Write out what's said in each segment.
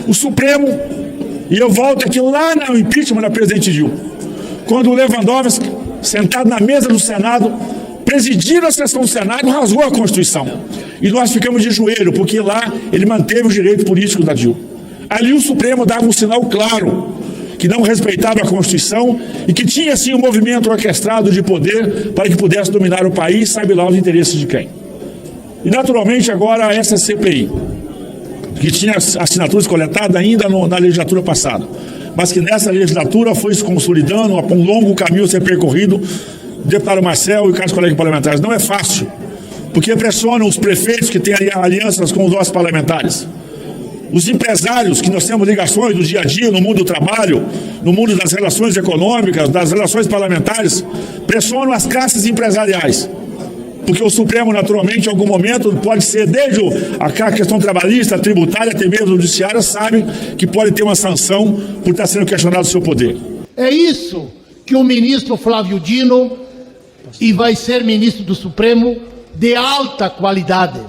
o Supremo, e eu volto aqui lá no impeachment da presidente Dilma, quando o Lewandowski, sentado na mesa do Senado, presidindo a sessão do Senado, rasgou a Constituição. E nós ficamos de joelho, porque lá ele manteve os direitos políticos da Dilma. Ali o Supremo dava um sinal claro, que não respeitava a Constituição e que tinha, sim, um movimento orquestrado de poder para que pudesse dominar o país, sabe lá os interesses de quem. E, naturalmente, agora essa CPI, que tinha assinaturas coletadas ainda na legislatura passada, mas que nessa legislatura foi se consolidando, um longo caminho a ser percorrido, deputado Marcel e caros colegas parlamentares. Não é fácil, porque pressionam os prefeitos que têm alianças com os nossos parlamentares. Os empresários, que nós temos ligações do dia a dia, no mundo do trabalho, no mundo das relações econômicas, das relações parlamentares, pressionam as classes empresariais. Porque o Supremo, naturalmente, em algum momento, pode ser, desde a questão trabalhista, tributária, até mesmo judiciária, sabe que pode ter uma sanção por estar sendo questionado o seu poder. É isso que o ministro Flávio Dino, e vai ser ministro do Supremo, de alta qualidade,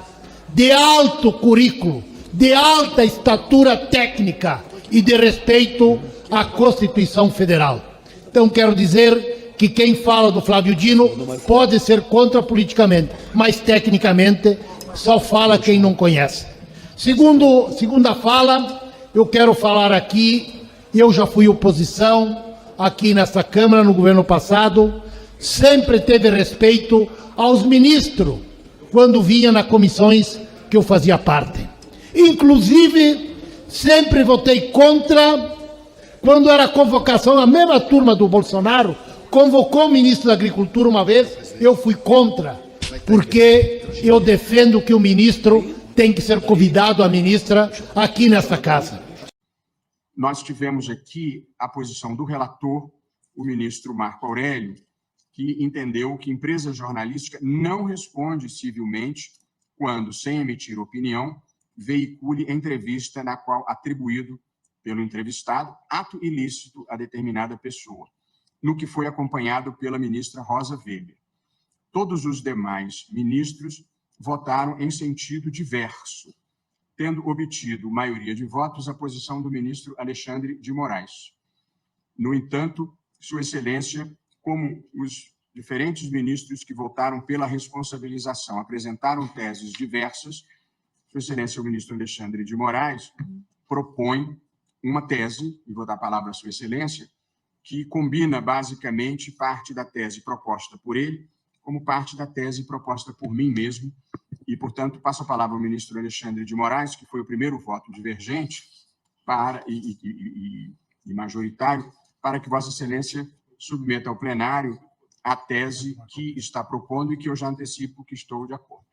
de alto currículo, de alta estatura técnica e de respeito à Constituição Federal. Então quero dizer que quem fala do Flávio Dino pode ser contra politicamente, mas tecnicamente só fala quem não conhece. Segunda fala, eu quero falar aqui, eu já fui oposição aqui nessa Câmara no governo passado, sempre teve respeito aos ministros quando vinha nas comissões que eu fazia parte. Inclusive, sempre votei contra, quando era convocação, a mesma turma do Bolsonaro convocou o ministro da Agricultura uma vez, eu fui contra, porque eu defendo que o ministro tem que ser convidado, a ministra, aqui nessa casa. Nós tivemos aqui a posição do relator, o ministro Marco Aurélio, que entendeu que empresa jornalística não responde civilmente quando, sem emitir opinião, veicule entrevista na qual atribuído pelo entrevistado ato ilícito a determinada pessoa, no que foi acompanhado pela ministra Rosa Weber. Todos os demais ministros votaram em sentido diverso, tendo obtido maioria de votos a posição do ministro Alexandre de Moraes. No entanto, Sua Excelência, como os diferentes ministros que votaram pela responsabilização apresentaram teses diversas, Sua Excelência, o ministro Alexandre de Moraes, propõe uma tese, e vou dar a palavra à Sua Excelência, que combina basicamente parte da tese proposta por ele, como parte da tese proposta por mim mesmo, e, portanto, passo a palavra ao ministro Alexandre de Moraes, que foi o primeiro voto divergente e majoritário, para que Vossa Excelência submeta ao plenário a tese que está propondo e que eu já antecipo que estou de acordo.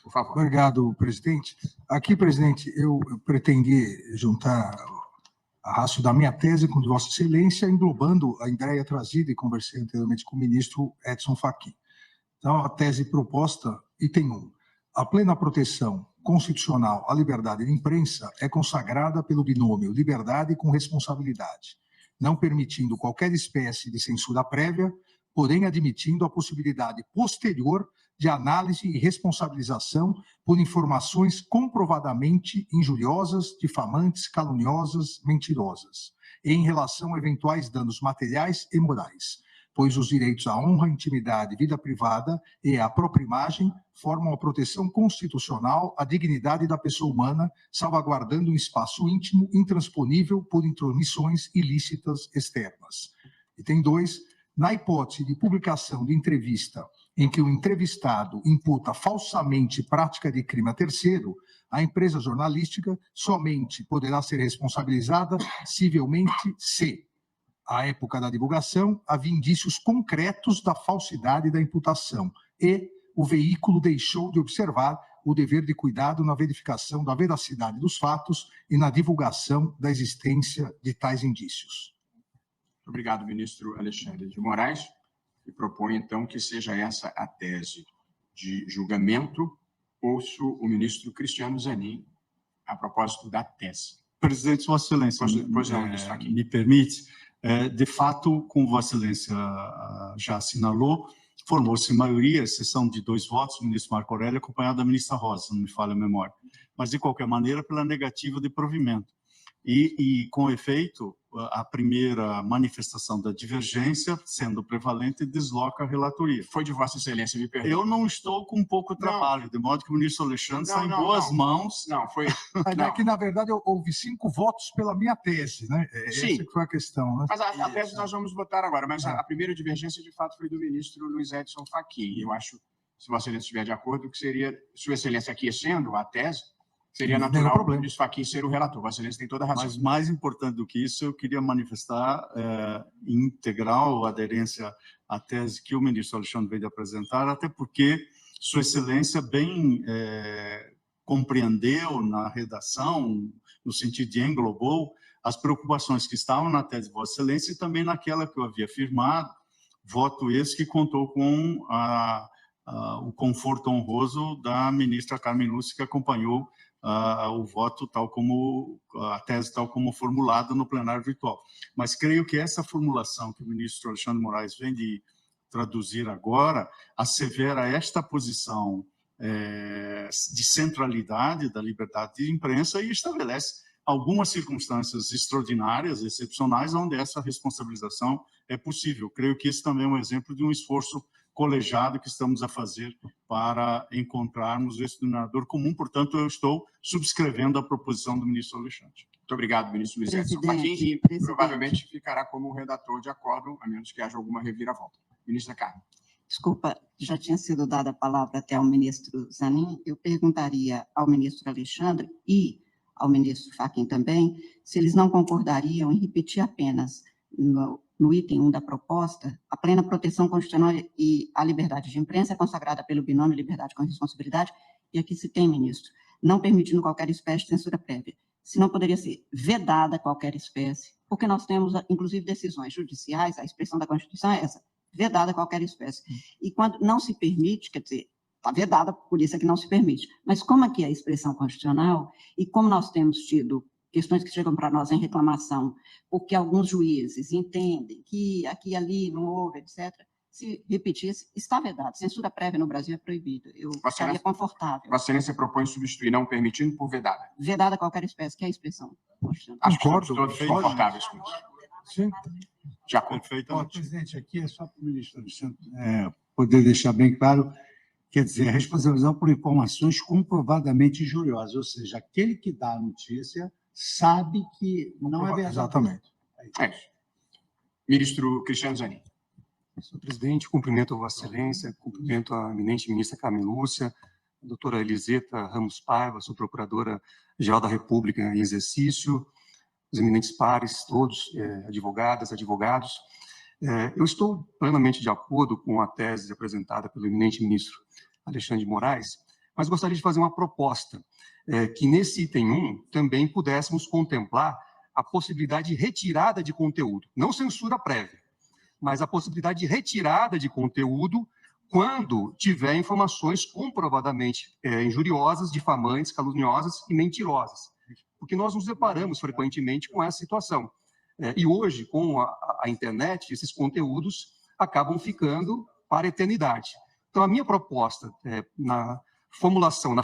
Por favor. Obrigado, presidente. Aqui, presidente, eu pretendi juntar a raço da minha tese com Vossa Excelência, englobando a ideia trazida e conversei anteriormente com o ministro Edson Fachin. Então, a tese proposta, item 1. A plena proteção constitucional à liberdade de imprensa é consagrada pelo binômio liberdade com responsabilidade, não permitindo qualquer espécie de censura prévia, porém admitindo a possibilidade posterior de análise e responsabilização por informações comprovadamente injuriosas, difamantes, caluniosas, mentirosas, em relação a eventuais danos materiais e morais, pois os direitos à honra, intimidade, vida privada e à própria imagem formam a proteção constitucional à dignidade da pessoa humana, salvaguardando um espaço íntimo intransponível por intromissões ilícitas externas. Item 2. Na hipótese de publicação de entrevista em que o entrevistado imputa falsamente prática de crime a terceiro, a empresa jornalística somente poderá ser responsabilizada civilmente se, à época da divulgação, havia indícios concretos da falsidade da imputação e o veículo deixou de observar o dever de cuidado na verificação da veracidade dos fatos e na divulgação da existência de tais indícios. Obrigado, ministro Alexandre de Moraes. E proponho, então, que seja essa a tese de julgamento. Ouço o ministro Cristiano Zanin a propósito da tese. Presidente, Vossa Excelência, me permite, de fato, como Vossa Excelência já assinalou, formou-se maioria, exceção de 2 votos, o ministro Marco Aurélio, acompanhado da ministra Rosa, não me falha a memória, mas, de qualquer maneira, pela negativa de provimento. E com efeito, a primeira manifestação da divergência, sendo prevalente, desloca a relatoria. Foi de Vossa Excelência, me perdoe. Eu não estou com pouco trabalho, de modo que o ministro Alexandre está em boas mãos. Não, foi... A ideia é que, na verdade, houve 5 votos pela minha tese, né? Sim. Essa que foi a questão, né? Mas a tese nós vamos votar agora, mas a primeira divergência, de fato, foi do ministro Luiz Edson Fachin. Eu acho, se Vossa Excelência estiver de acordo, que seria, Sua Excelência aquecendo a tese, seria natural o ministro Fachin ser o relator. Vossa Excelência tem toda a razão. Mas mais importante do que isso, eu queria manifestar integral aderência à tese que o ministro Alexandre veio de apresentar, até porque Sua Excelência bem compreendeu na redação, no sentido de englobou, as preocupações que estavam na tese de Vossa Excelência e também naquela que eu havia afirmado, voto esse que contou com o conforto honroso da ministra Carmen Lúcia, que acompanhou o voto tal como, a tese tal como formulada no plenário virtual. Mas creio que essa formulação que o ministro Alexandre de Moraes vem de traduzir agora, assevera esta posição de centralidade da liberdade de imprensa e estabelece algumas circunstâncias extraordinárias, excepcionais, onde essa responsabilização é possível. Creio que esse também é um exemplo de um esforço colegiado que estamos a fazer para encontrarmos esse denominador comum. Portanto, eu estou subscrevendo a proposição do ministro Alexandre. Muito obrigado, ministro Luiz Edson Fachin, e provavelmente ficará como redator de acordo, a menos que haja alguma reviravolta. Ministra Carmen. Desculpa, já tinha sido dada a palavra até ao ministro Zanin. Eu perguntaria ao ministro Alexandre e ao ministro Fachin também, se eles não concordariam em repetir apenas no item 1 da proposta, a plena proteção constitucional e a liberdade de imprensa é consagrada pelo binômio liberdade com responsabilidade, e aqui se tem, ministro, não permitindo qualquer espécie de censura prévia. Se não poderia ser vedada qualquer espécie, porque nós temos, inclusive, decisões judiciais, a expressão da Constituição é essa, vedada qualquer espécie. E quando não se permite, quer dizer, está vedada, por isso é que não se permite. Mas como aqui é a expressão constitucional, e como nós temos tido questões que chegam para nós em reclamação, porque alguns juízes entendem que aqui e ali não houve, etc., se repetisse, está vedado. Censura prévia no Brasil é proibida. Eu estaria confortável. Vossa Excelência propõe substituir não permitindo por vedada. Vedada qualquer espécie, que é a expressão constitucional. Acho que estamos todos confortáveis com isso. Sim. De acordo. Perfeitamente. Presidente, aqui é só para o ministro Alexandre poder deixar bem claro, quer dizer, a responsabilização por informações comprovadamente injuriosas, ou seja, aquele que dá a notícia sabe que não é verdade. Exatamente. É isso. Ministro Cristiano Zanin. Senhor presidente, cumprimento a Vossa Excelência, cumprimento a eminente ministra Carmen Lúcia, a doutora Eliseta Ramos Paiva, sou procuradora-geral da República em exercício, os eminentes pares, todos, advogadas, advogados. Eu estou plenamente de acordo com a tese apresentada pelo eminente ministro Alexandre de Moraes, mas gostaria de fazer uma proposta, que nesse item 1 também pudéssemos contemplar a possibilidade de retirada de conteúdo, não censura prévia, mas a possibilidade de retirada de conteúdo quando tiver informações comprovadamente injuriosas, difamantes, caluniosas e mentirosas. Porque nós nos deparamos frequentemente com essa situação. E hoje, com a internet, esses conteúdos acabam ficando para a eternidade. Então, a minha proposta na formação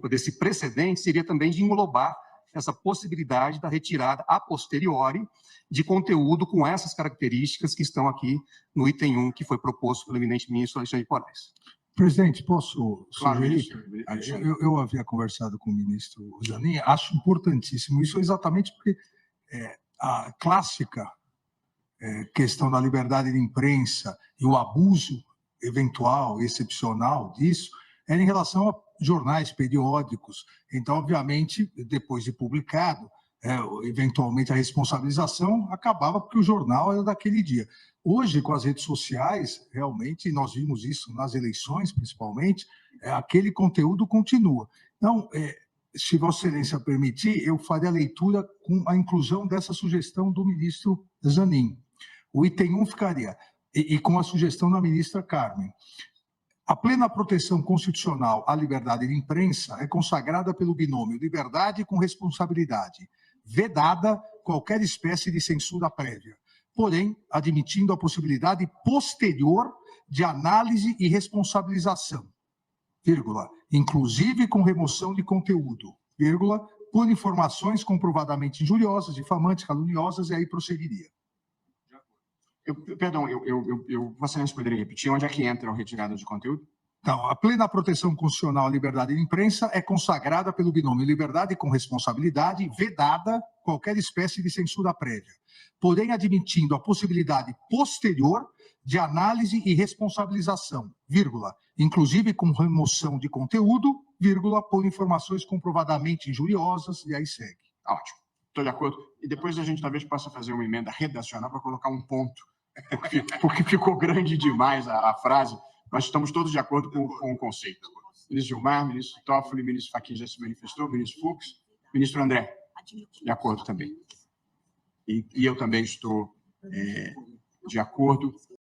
desse precedente seria também de englobar essa possibilidade da retirada a posteriori de conteúdo com essas características que estão aqui no item 1, que foi proposto pelo eminente ministro Alexandre de Moraes. Presidente, posso sugerir? Claro, eu havia conversado com o ministro Zanin, acho importantíssimo isso exatamente porque a clássica questão da liberdade de imprensa e o abuso eventual, excepcional disso, era em relação a jornais, periódicos. Então, obviamente, depois de publicado, eventualmente a responsabilização acabava porque o jornal era daquele dia. Hoje, com as redes sociais, realmente, nós vimos isso nas eleições, principalmente, aquele conteúdo continua. Então, se Vossa Excelência permitir, eu farei a leitura com a inclusão dessa sugestão do ministro Zanin. O item 1 ficaria, e com a sugestão da ministra Carmen. A plena proteção constitucional à liberdade de imprensa é consagrada pelo binômio liberdade com responsabilidade, vedada qualquer espécie de censura prévia, porém, admitindo a possibilidade posterior de análise e responsabilização, vírgula, inclusive com remoção de conteúdo, vírgula, por informações comprovadamente injuriosas, difamantes, caluniosas, e aí prosseguiria. Perdão, Vossa Excelência poderia repetir onde é que entra a retirada de conteúdo? Então, a plena proteção constitucional à liberdade de imprensa é consagrada pelo binômio liberdade com responsabilidade, vedada qualquer espécie de censura prévia, porém admitindo a possibilidade posterior de análise e responsabilização, vírgula, inclusive com remoção de conteúdo, vírgula, por informações comprovadamente injuriosas, e aí segue. Ótimo, estou de acordo. E depois a gente talvez possa fazer uma emenda redacional para colocar um ponto, porque ficou grande demais a frase, mas estamos todos de acordo com o conceito. Ministro Gilmar, ministro Toffoli, ministro Fachin já se manifestou, ministro Fux, ministro André, de acordo também. E eu também estou de acordo.